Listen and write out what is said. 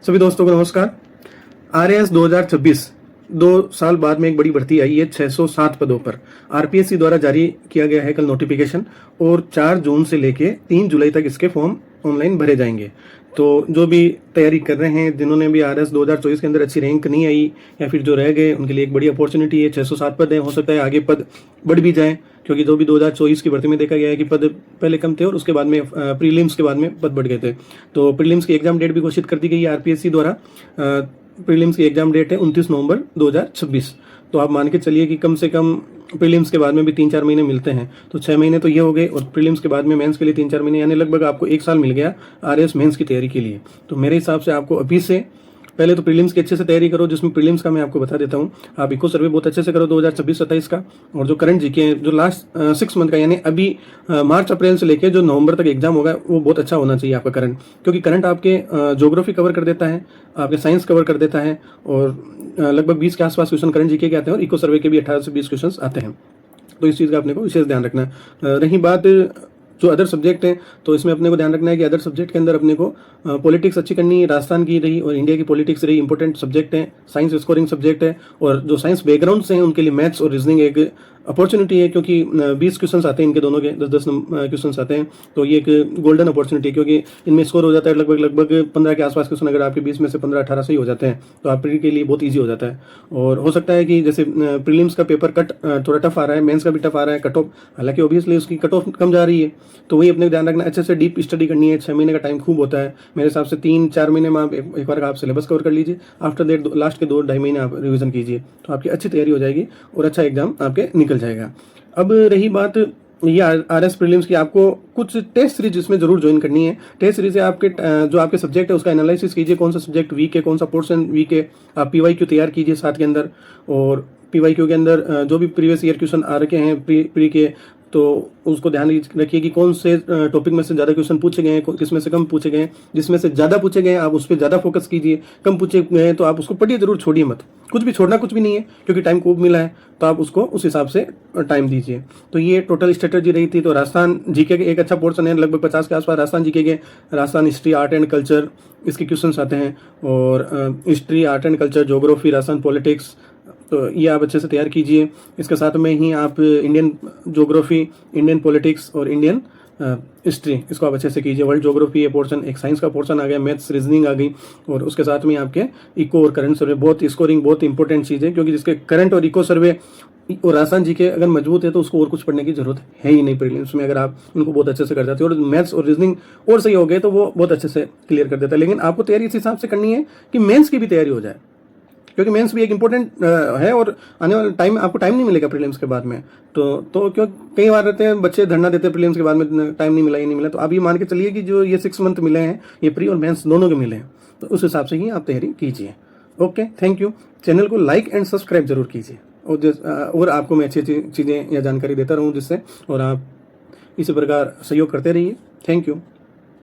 सभी दोस्तों को नमस्कार। आरएएस 2026 2 साल बाद में एक बड़ी भर्ती आई है 607 पदों पर। आरपीएससी द्वारा जारी किया गया है कल नोटिफिकेशन और 4 जून से लेके 3 जुलाई तक इसके फॉर्म ऑनलाइन भरे जाएंगे। तो जो भी तैयारी कर रहे हैं, जिन्होंने भी आरएएस 2024 के अंदर अच्छी रैंक नहीं आई या फिर जो रह गए, उनके लिए एक बड़ी अपॉर्चुनिटी है। 607 पद है, हो सकता है आगे पद बढ़ भी जाए, क्योंकि जो भी 2024 की भर्ती में देखा गया है कि पद पहले कम थे और उसके बाद में प्रीलिम्स के बाद में पद बढ़ गए थे। तो प्रीलिम्स की एग्जाम डेट भी घोषित कर दी गई है आरपीएससी द्वारा। प्रीलिम्स की एग्जाम डेट है 29 नवंबर 2026। तो आप मान के चलिए कि कम से कम प्रीलिम्स के बाद में भी 3-4 महीने मिलते हैं, तो 6 महीने तो ये हो गए, और प्रीलिम्स के बाद में मेंस के लिए 3-4 महीने, यानी लगभग आपको 1 साल मिल गया आरएएस मेंस की तैयारी के लिए। तो मेरे हिसाब से आपको अभी से पहले तो प्रीलिम्स की अच्छे से तैयारी करो, जिसमें प्रीलिम्स का मैं आपको बता देता हूँ। आप इको सर्वे बहुत अच्छे से करो 2026-27 का, और जो करंट जीके हैं जो लास्ट 6 मंथ का, यानी अभी मार्च अप्रैल से लेकर जो नवंबर तक एग्जाम होगा, वो बहुत अच्छा होना चाहिए आपका करंट, क्योंकि करंट आपके ज्योग्राफी कवर कर देता है, आपके साइंस कवर कर देता है, और लगभग 20 के आसपास क्वेश्चन करंट जीके के आते हैं, और इको सर्वे के भी 18 से 20 क्वेश्चन आते हैं। तो इस चीज़ का अपने को विशेष ध्यान रखना है। रही बात जो अदर सब्जेक्ट हैं, तो इसमें अपने को ध्यान रखना है कि अदर सब्जेक्ट के अंदर अपने को पॉलिटिक्स अच्छी करनी है। राजस्थान की रही और इंडिया की पॉलिटिक्स रही इंपॉर्टेंट सब्जेक्ट है, साइंस स्कोरिंग सब्जेक्ट है, और जो साइंस बैकग्राउंड से हैं उनके लिए मैथ्स और रीजनिंग एक अपॉर्चुनिटी है, क्योंकि 20 क्वेश्चन आते हैं इनके दोनों के, 10-10 क्वेश्चन आते हैं। तो ये एक गोल्डन अपॉर्चुनिटी है, क्योंकि इनमें स्कोर हो जाता है लगभग 15 के आसपास क्वेश्चन। अगर आपके 20 में से 15-18 सही हो जाते हैं तो आप के लिए बहुत ईजी हो जाता है। और हो सकता है कि जैसे प्रीलिम्स का पेपर कट थोड़ा टफ आ रहा है, मेंस का भी टफ आ रहा है, कट ऑफ, हालांकि ऑब्वियसली उसकी कट ऑफ कम जा रही है, तो वही अपने ध्यान रखना, अच्छे से डीप स्टडी करनी है। 6 महीने का टाइम खूब होता है मेरे हिसाब से। 3-4 महीने में आप एक बार आप सिलेबस कवर कर लीजिए, आफ्टर दैट लास्ट के 2-2.5 महीने आप रिवीजन कीजिए, तो आपकी अच्छी तैयारी हो जाएगी और अच्छा एग्जाम आपके निकल जाएगा। अब रही बात ये आरएस प्रीलिम्स की, आपको कुछ टेस्ट सीरीज इसमें जरूर ज्वाइन करनी है। टेस्ट सीरीज से आपके जो आपके सब्जेक्ट है उसका एनालिसिस कीजिए, कौन सा सब्जेक्ट वीक है, कौन सा पोर्शन वीक है। आप पीवाईक्यू तैयार कीजिए साथ के अंदर, और पीवाईक्यू के अंदर जो भी प्रीवियस ईयर क्वेश्चन आ रखे हैं प्री के, तो उसको ध्यान रखिए कि कौन से टॉपिक में से ज़्यादा क्वेश्चन पूछे गए हैं, किस में से कम पूछे गए हैं। जिसमें से ज़्यादा पूछे गए हैं आप उस पर ज़्यादा फोकस कीजिए, कम पूछे गए हैं तो आप उसको पढ़िए जरूर, छोड़िए मत। कुछ भी छोड़ना कुछ भी नहीं है, क्योंकि टाइम खूब मिला है, तो आप उसको उस हिसाब से टाइम दीजिए। तो ये टोटल स्ट्रेटजी रही थी। तो राजस्थान जीके के एक अच्छा पोर्शन है, लगभग 50 के आसपास राजस्थान जीके के। Rajasthan history, art and culture, इसके क्वेश्चन आते हैं, और history, art and culture, geography, Rajasthan politics, तो ये आप अच्छे से तैयार कीजिए। इसके साथ में ही आप इंडियन ज्योग्राफी, इंडियन पॉलिटिक्स और इंडियन हिस्ट्री, इसको आप अच्छे से कीजिए। वर्ल्ड ज्योग्राफी ये पोर्शन, एक साइंस का पोर्शन आ गया, मैथ्स, रीजनिंग आ गई, और उसके साथ में आपके इको और करंट सर्वे, बहुत स्कोरिंग बहुत इंपॉर्टेंट चीज़ है, क्योंकि जिसके करंट और इको सर्वे और राजस्थान जी के अगर मजबूत है तो उसको और कुछ पढ़ने की जरूरत है ही नहीं प्रीलिम्स में, अगर आप उनको बहुत अच्छे से कर जाते हो। और मैथ्स और रीजनिंग और सही हो गए तो वो बहुत अच्छे से क्लियर कर देता है। लेकिन आपको तैयारी इस हिसाब से करनी है कि मेंस की भी तैयारी हो जाए, क्योंकि मेंस भी एक इंपॉर्टेंट है, और आने वाले टाइम आपको टाइम नहीं मिलेगा प्रीलिम्स के बाद में। तो क्यों कई बार रहते हैं बच्चे धरना देते हैं प्रीलिम्स के बाद में, टाइम नहीं मिला, ये नहीं मिला। तो आप ये मान के चलिए कि जो ये 6 मंथ मिले हैं, ये प्री और मेंस दोनों के मिले हैं, तो उस हिसाब से ही आप तैयारी कीजिए। Okay, thank you. चैनल को लाइक एंड सब्सक्राइब जरूर कीजिए, और आपको मैं अच्छी चीज़ें या जानकारी देता रहूँ जिससे, और आप इसी प्रकार सहयोग करते रहिए। Thank you.